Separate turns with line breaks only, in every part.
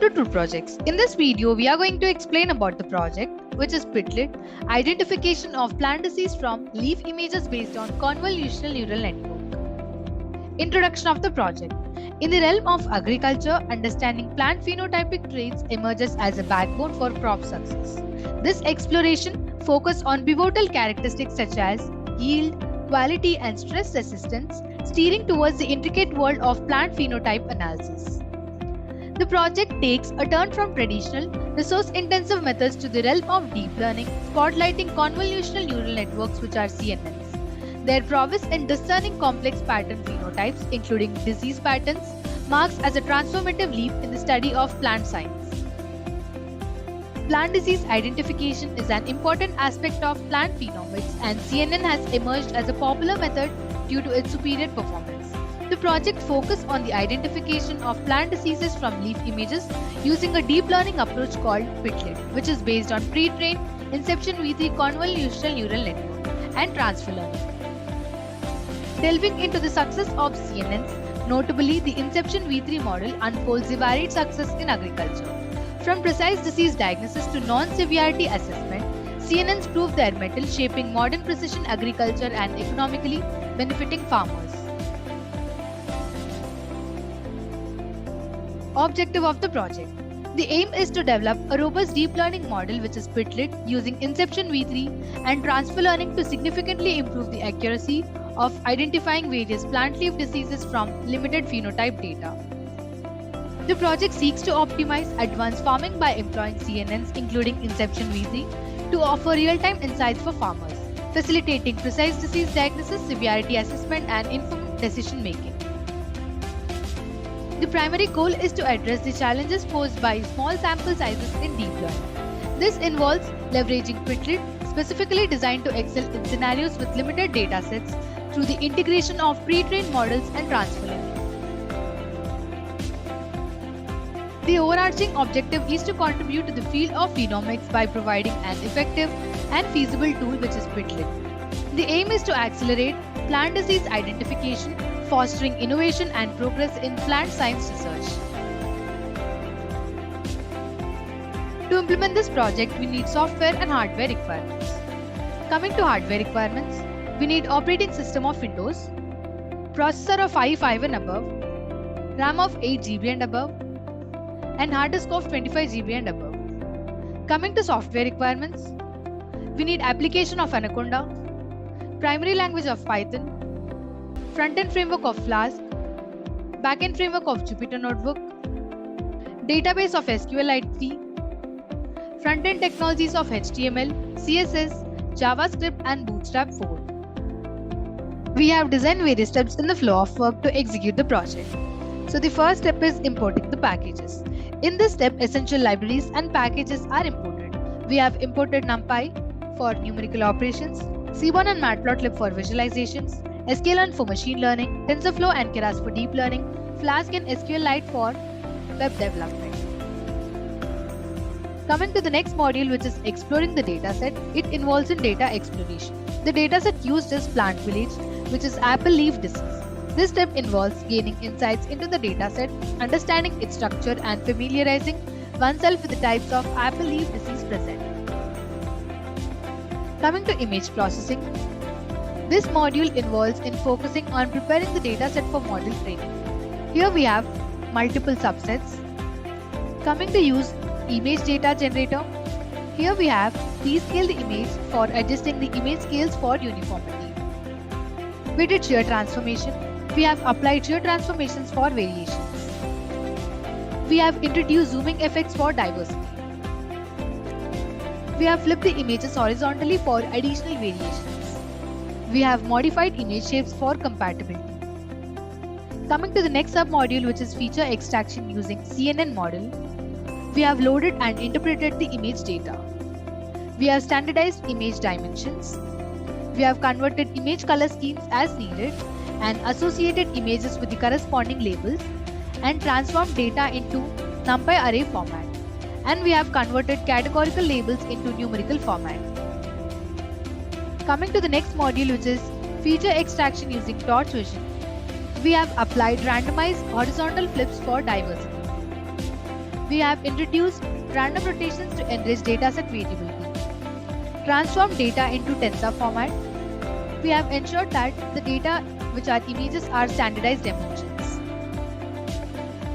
to True Projects. In this video, we are going to explain about the project, which is PiTLiD, Identification of Plant Disease from Leaf Images based on Convolutional Neural Network. Introduction of the project. In the realm of agriculture, understanding plant phenotypic traits emerges as a backbone for crop success. This exploration focuses on pivotal characteristics such as yield, quality, and stress resistance, steering towards the intricate world of plant phenotype analysis. The project takes a turn from traditional, resource-intensive methods to the realm of deep learning, spotlighting convolutional neural networks, which are CNNs. Their prowess in discerning complex pattern phenotypes, including disease patterns, marks as a transformative leap in the study of plant science. Plant disease identification is an important aspect of plant phenomics, and CNN has emerged as a popular method due to its superior performance. The project focused on the identification of plant diseases from leaf images using a deep learning approach called PiTLiD, which is based on pre-trained Inception V3 convolutional neural network and transfer learning. Delving into the success of CNNs, notably the Inception V3 model unfolds a varied success in agriculture. From precise disease diagnosis to non-severity assessment, CNNs prove their mettle, shaping modern precision agriculture and economically benefiting farmers. Objective of the project. The aim is to develop a robust deep learning model, which is PiTLiD, using Inception V3 and transfer learning to significantly improve the accuracy of identifying various plant leaf diseases from limited phenotype data. The project seeks to optimize advanced farming by employing CNNs, including Inception V3, to offer real-time insights for farmers, facilitating precise disease diagnosis, severity assessment, and informed decision-making. The primary goal is to address the challenges posed by small sample sizes in deep learning. This involves leveraging PiTLiD, specifically designed to excel in scenarios with limited datasets, through the integration of pre-trained models and transfer learning. The overarching objective is to contribute to the field of phenomics by providing an effective and feasible tool, which is PiTLiD. The aim is to accelerate plant disease identification, fostering innovation and progress in plant science research. To implement this project, we need software and hardware requirements. Coming to hardware requirements, we need operating system of Windows, processor of i5 and above, RAM of 8 GB and above, and hard disk of 25 GB and above. Coming to software requirements, we need application of Anaconda, primary language of Python, front-end framework of Flask, back-end framework of Jupyter Notebook, database of SQLite, front-end technologies of HTML, CSS, JavaScript, and Bootstrap 4. We have designed various steps in the flow of work to execute the project. So the first step is importing the packages. In this step, essential libraries and packages are imported. We have imported NumPy for numerical operations, Seaborn and Matplotlib for visualizations, sklearn for machine learning, TensorFlow and Keras for deep learning, Flask and SQLite for web development. Coming to the next module, which is exploring the dataset, it involves in data exploration. The dataset used is plant village, which is apple leaf disease. This step involves gaining insights into the dataset, understanding its structure, and familiarizing oneself with the types of apple leaf disease present. Coming to image processing, this module involves in focusing on preparing the dataset for model training. Here we have multiple subsets. Coming to use image data generator, here we have rescale the image for adjusting the image scales for uniformity. We did shear transformation. We have applied shear transformations for variations. We have introduced zooming effects for diversity. We have flipped the images horizontally for additional variations. We have modified image shapes for compatibility. Coming to the next sub-module, which is feature extraction using CNN model, we have loaded and interpreted the image data. We have standardized image dimensions. We have converted image color schemes as needed and associated images with the corresponding labels and transformed data into NumPy array format. And we have converted categorical labels into numerical format. Coming to the next module, which is feature extraction using torch vision, we have applied randomized horizontal flips for diversity. We have introduced random rotations to enrich dataset variability, transformed data into tensor format. We have ensured that the data which are images are standardized dimensions.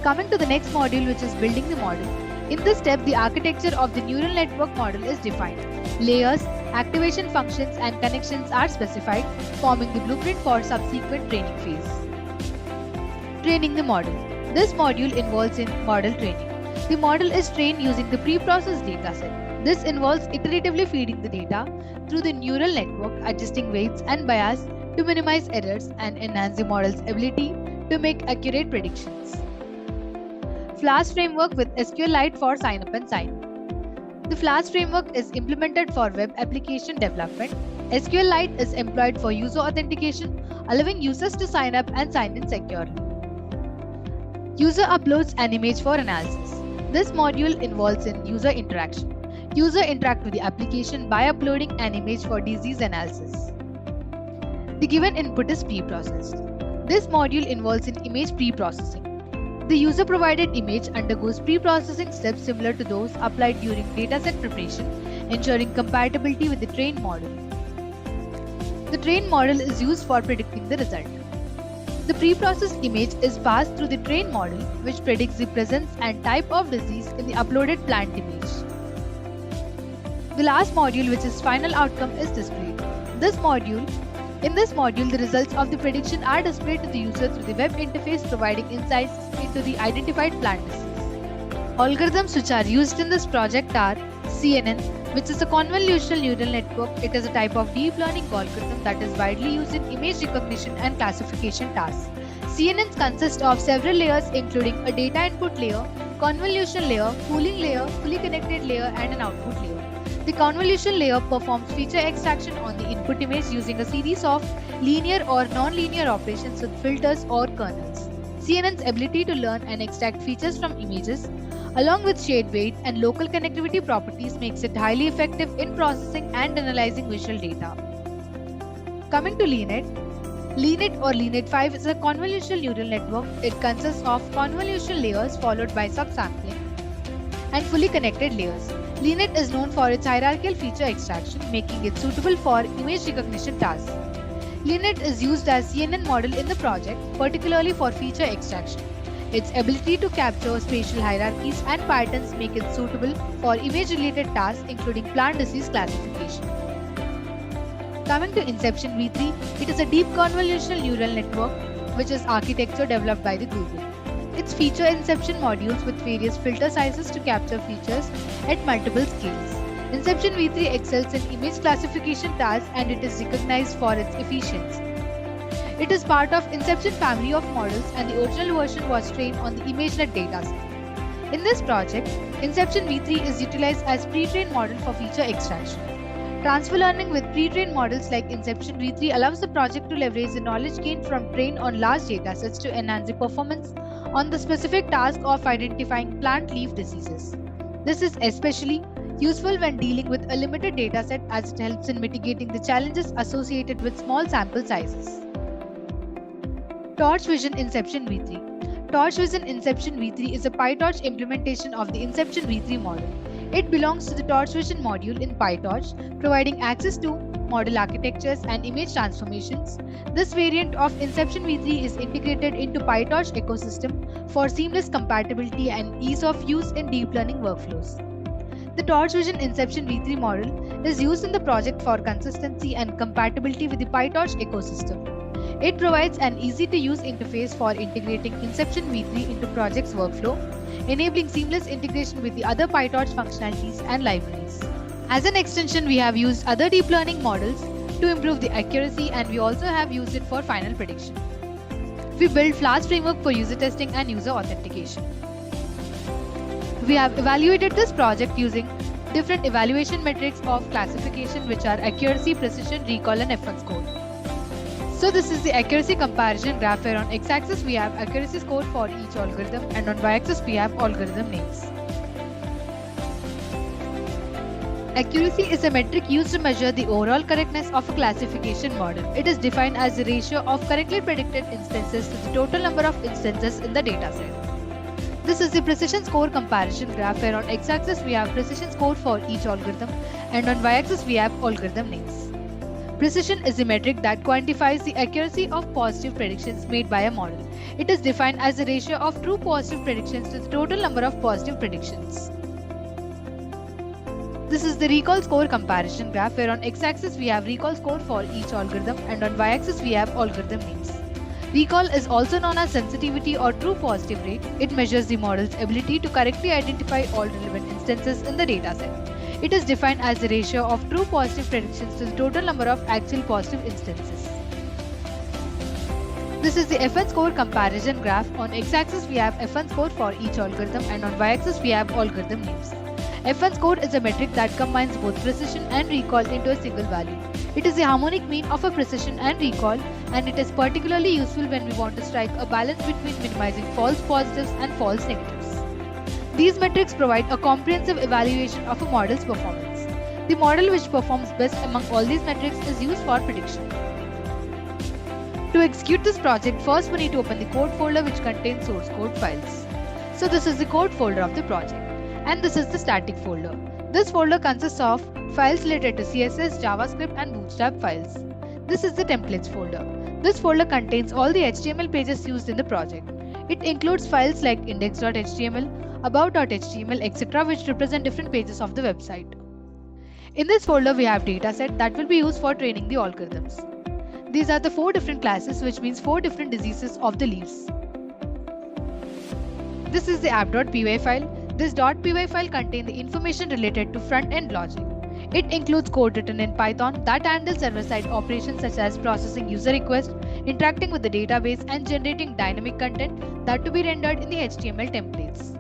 Coming to the next module, which is building the model. In this step, the architecture of the neural network model is defined. Layers, activation functions and connections are specified, forming the blueprint for subsequent training phase. Training the model. This module involves in model training. The model is trained using the pre-processed dataset. This involves iteratively feeding the data through the neural network, adjusting weights and bias to minimize errors and enhance the model's ability to make accurate predictions. Flash framework with SQLite for sign-up and sign-in. The Flash framework is implemented for web application development. SQLite is employed for user authentication, allowing users to sign up and sign in securely. User uploads an image for analysis. This module involves in user interaction. User interact with the application by uploading an image for disease analysis. The given input is pre-processed. This module involves in image pre-processing. The user-provided image undergoes pre-processing steps similar to those applied during dataset preparation, ensuring compatibility with the trained model. The trained model is used for predicting the result. The pre-processed image is passed through the trained model, which predicts the presence and type of disease in the uploaded plant image. The last module, which is final outcome, is displayed. In this module, the results of the prediction are displayed to the user through the web interface, providing insights into the identified plant disease. Algorithms which are used in this project are CNN, which is a convolutional neural network. It is a type of deep learning algorithm that is widely used in image recognition and classification tasks. CNNs consist of several layers, including a data input layer, convolution layer, pooling layer, fully connected layer, and an output layer. The convolution layer performs feature extraction on the input image using a series of linear or non-linear operations with filters or kernels. CNN's ability to learn and extract features from images, along with shade weight and local connectivity properties, makes it highly effective in processing and analyzing visual data. Coming to LeNet. LeNet or LeNet 5 is a convolutional neural network. It consists of convolution layers followed by subsampling and fully connected layers. LeNet is known for its hierarchical feature extraction, making it suitable for image recognition tasks. LeNet is used as CNN model in the project, particularly for feature extraction. Its ability to capture spatial hierarchies and patterns make it suitable for image-related tasks, including plant disease classification. Coming to Inception v3, it is a deep convolutional neural network which is architecture developed by the Google. Its feature inception modules with various filter sizes to capture features at multiple scales. Inception v3 excels in image classification tasks and it is recognized for its efficiency. It is part of Inception family of models and the original version was trained on the ImageNet dataset. In this project, Inception v3 is utilized as pre-trained model for feature extraction. Transfer learning with pre-trained models like Inception v3 allows the project to leverage the knowledge gained from trained on large datasets to enhance the performance on the specific task of identifying plant leaf diseases. This is especially useful when dealing with a limited dataset as it helps in mitigating the challenges associated with small sample sizes. Torch Vision Inception v3. Torch Vision Inception v3 is a PyTorch implementation of the Inception v3 model. It belongs to the Torch Vision module in PyTorch, providing access to model architectures and image transformations. This variant of Inception v3 is integrated into PyTorch ecosystem for seamless compatibility and ease of use in deep learning workflows. The Torch Vision Inception v3 model is used in the project for consistency and compatibility with the PyTorch ecosystem. It provides an easy-to-use interface for integrating Inception v3 into project's workflow, enabling seamless integration with the other PyTorch functionalities and libraries. As an extension, we have used other deep learning models to improve the accuracy, and we also have used it for final prediction. We built Flash framework for user testing and user authentication. We have evaluated this project using different evaluation metrics of classification, which are accuracy, precision, recall, and F1 score. So this is the accuracy comparison graph where on x-axis we have accuracy score for each algorithm and on y-axis we have algorithm names. Accuracy is a metric used to measure the overall correctness of a classification model. It is defined as the ratio of correctly predicted instances to the total number of instances in the dataset. This is the precision score comparison graph where on x-axis we have precision score for each algorithm and on y-axis we have algorithm names. Precision is the metric that quantifies the accuracy of positive predictions made by a model. It is defined as the ratio of true positive predictions to the total number of positive predictions. This is the recall score comparison graph where on x-axis we have recall score for each algorithm and on y-axis we have algorithm names. Recall is also known as sensitivity or true positive rate. It measures the model's ability to correctly identify all relevant instances in the dataset. It is defined as the ratio of true positive predictions to the total number of actual positive instances. This is the F1 score comparison graph. On x-axis we have F1 score for each algorithm and on y-axis we have algorithm names. F1 score is a metric that combines both precision and recall into a single value. It is the harmonic mean of a precision and recall, and it is particularly useful when we want to strike a balance between minimizing false positives and false negatives. These metrics provide a comprehensive evaluation of a model's performance. The model which performs best among all these metrics is used for prediction. To execute this project, first we need to open the code folder which contains source code files. So this is the code folder of the project, and this is the static folder. This folder consists of files related to CSS, JavaScript and Bootstrap files. This is the templates folder. This folder contains all the HTML pages used in the project. It includes files like index.html, about.html, etc. which represent different pages of the website. In this folder we have dataset that will be used for training the algorithms. These are the 4 different classes, which means 4 different diseases of the leaves. This is the app.py file. This .py file contains the information related to front-end logic. It includes code written in Python that handles server-side operations such as processing user requests, interacting with the database, and generating dynamic content that to be rendered in the HTML templates.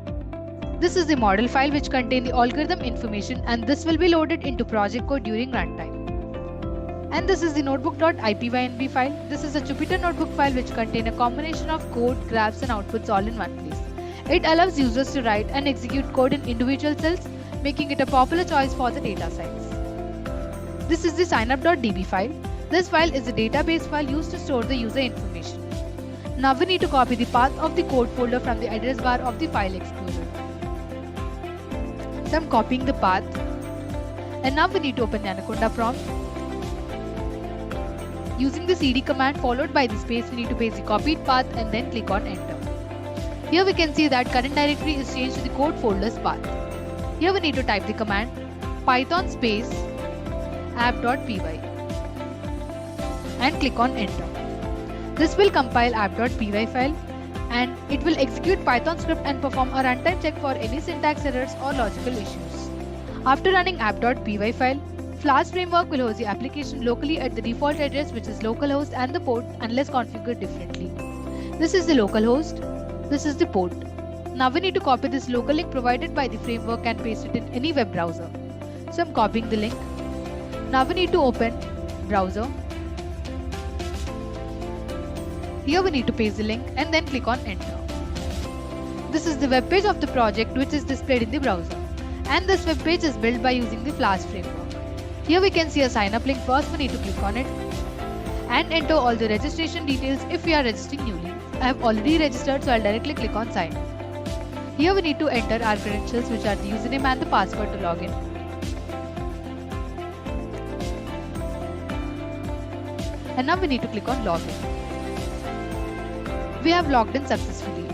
This is the model file which contains the algorithm information, and this will be loaded into project code during runtime. And this is the notebook.ipynb file. This is a Jupyter notebook file which contains a combination of code, graphs and outputs all in one place. It allows users to write and execute code in individual cells, making it a popular choice for the data science. This is the signup.db file. This file is a database file used to store the user information. Now we need to copy the path of the code folder from the address bar of the file explorer. So I'm copying the path. And now we need to open the Anaconda prompt. Using the cd command followed by the space, we need to paste the copied path and then click on enter. Here we can see that current directory is changed to the code folder's path. Here we need to type the command python space app.py and click on enter. This will compile app.py file and it will execute Python script and perform a runtime check for any syntax errors or logical issues. After running app.py file, Flask framework will host the application locally at the default address, which is localhost, and the port unless configured differently. This is the localhost. This is the port. Now we need to copy this local link provided by the framework and paste it in any web browser. So I'm copying the link. Now we need to open browser. Here we need to paste the link and then click on enter. This is the web page of the project which is displayed in the browser. And this web page is built by using the Flask framework. Here we can see a sign up link. First we need to click on it and enter all the registration details if we are registering newly. I have already registered, so I'll directly click on sign up. Here we need to enter our credentials, which are the username and the password to log in. And now we need to click on login. We have logged in successfully.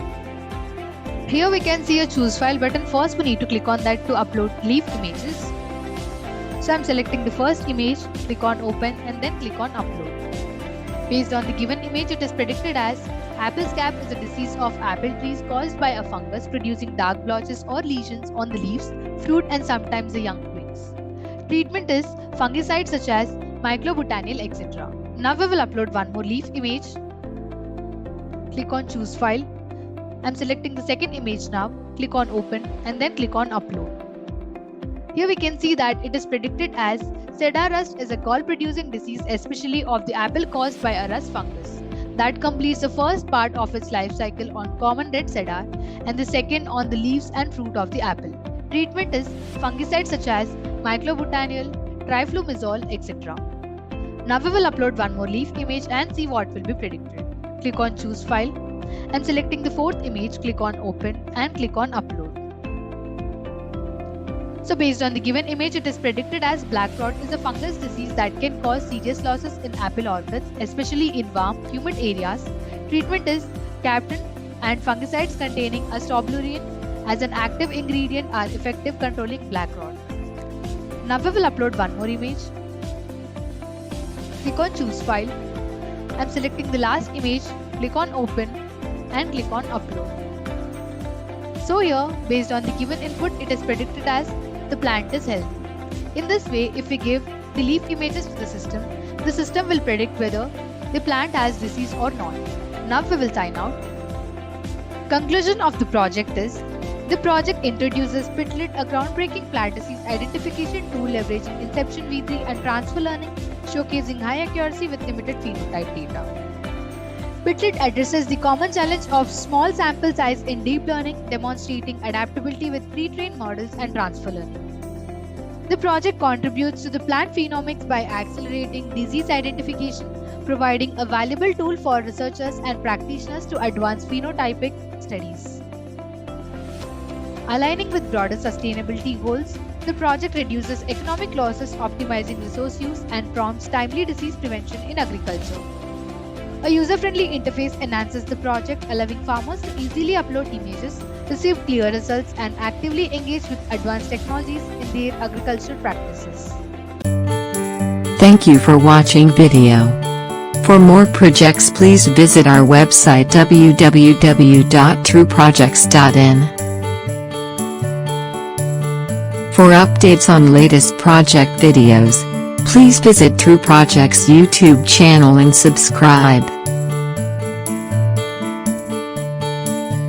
Here we can see a choose file button. First we need to click on that to upload leaf images. So I'm selecting the first image, click on open and then click on upload. Based on the given image, it is predicted as apple scab is a disease of apple trees caused by a fungus producing dark blotches or lesions on the leaves, fruit and sometimes the young twigs. Treatment is fungicides such as myclobutanyl, etc. Now we will upload one more leaf image. Click on choose file. I'm selecting the second image now. Click on open and then click on upload. Here we can see that it is predicted as cedar rust is a gall-producing disease, especially of the apple caused by a rust fungus that completes the first part of its life cycle on common red cedar and the second on the leaves and fruit of the apple. Treatment is fungicides such as myclobutanyl, triflumizole, etc. Now we will upload one more leaf image and see what will be predicted. Click on choose file. and selecting the fourth image, click on Open and click on Upload. So based on the given image, it is predicted as black rot is a fungus disease that can cause serious losses in apple orchids, especially in warm, humid areas. Treatment is Captain, and fungicides containing astrobulurine as an active ingredient are effective controlling black rot. Now we will upload one more image. Click on Choose File. I'm selecting the last image, click on Open and click on Upload. So here, based on the given input, it is predicted as the plant is healthy. In this way, if we give the leaf images to the system will predict whether the plant has disease or not. Now we will sign out. Conclusion of the project is, the project introduces PiTLiD, a groundbreaking plant disease identification tool leveraging Inception V3 and transfer learning, showcasing high accuracy with limited phenotype data. PiTLiD addresses the common challenge of small sample size in deep learning, demonstrating adaptability with pre-trained models and transfer learning. The project contributes to the plant phenomics by accelerating disease identification, providing a valuable tool for researchers and practitioners to advance phenotypic studies. Aligning with broader sustainability goals, the project reduces economic losses, optimizing resource use, and prompts timely disease prevention in agriculture. A user-friendly interface enhances the project, allowing farmers to easily upload images, receive clear results, and actively engage with advanced technologies in their agricultural practices.
Thank you for watching video. For more projects, please visit our website www.trueprojects.in. For updates on latest project videos, please visit True Projects YouTube channel and subscribe.